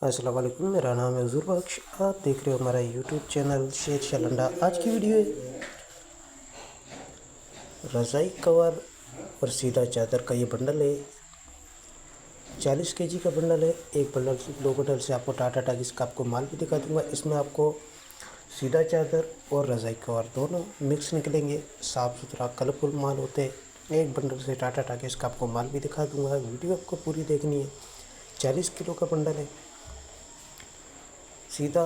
अस्सलाम वालेकुम, मेरा नाम है हुजूर बख्श। आप देख रहे हो हमारा यूट्यूब चैनल शेर शलंडा। आज की वीडियो है रज़ाई कवर और सीधा चादर का ये बंडल है। 40 केजी का बंडल है। एक बंडल 2 बंडल से आपको टाटा टाकीज का आपको माल भी दिखा दूंगा। इसमें आपको सीधा चादर और रज़ाई कवर दोनों मिक्स निकलेंगे। साफ़ सुथरा कलरफुल माल होते हैं। एक बंडल से टाटा टाकीज का आपको माल भी दिखा दूंगा। वीडियो आपको पूरी देखनी है। 40 किलो का बंडल है। सीधा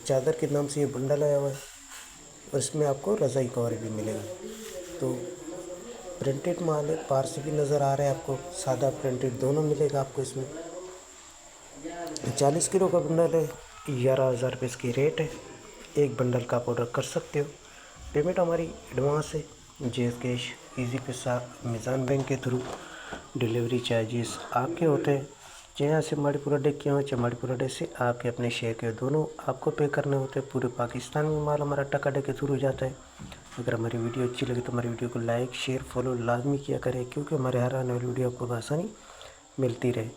चादर के नाम से ये बंडल आया हुआ है और इसमें आपको रज़ाई कवर भी मिलेगा। तो प्रिंटेड माल है, पार्स भी नज़र आ रहा है आपको, सादा प्रिंटेड दोनों मिलेगा आपको इसमें। 40 किलो का बंडल है। 11,000 रुपये इसकी रेट है। एक बंडल का आप ऑर्डर कर सकते हो। पेमेंट हमारी एडवांस है, जेस कैश, ईजी पैसा, अमेज़न बैंक के थ्रू। डिलीवरी चार्जेस आपके होते हैं। चाहे से हमारी प्रोडक्ट के यहाँ, चाहे हमारी प्रोडक्ट से आपके अपने शेयर के दोनों आपको पे करने होते हैं। पूरे पाकिस्तान में माल हमारा टकाडे के थ्रू जाता है। अगर हमारी वीडियो अच्छी लगे तो हमारी वीडियो को लाइक शेयर फॉलो लाजमी किया करें, क्योंकि हमारे हर आने वाली वीडियो आपको आसानी मिलती रहे।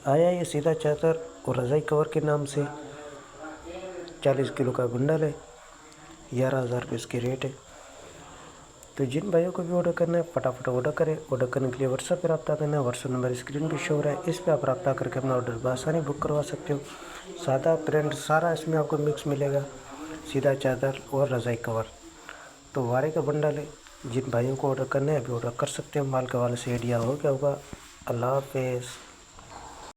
आया ये सीधा चादर और रज़ाई कवर के नाम से 40 किलो का बंडल है। 11,000 रुपये इसकी रेट है। तो जिन भाइयों को भी ऑर्डर करना है फटाफट ऑर्डर करें। ऑर्डर करने के लिए व्हाट्सएप पर रब्ता करना है। व्हाट्सएप नंबर स्क्रीन पर शो हो रहा है, इस पर आप रब्ता करके अपना ऑर्डर बआसानी बुक करवा सकते हो। सादा प्रिंट सारा इसमें आपको मिक्स मिलेगा, सीधा चादर और रज़ाई कवर। तो वारे का बंडल है। जिन भाइयों को ऑर्डर करना है अभी ऑर्डर कर सकते हैं। माल के हवाले से आइडिया हो गया होगा। अल्लाह हाफ़िज़।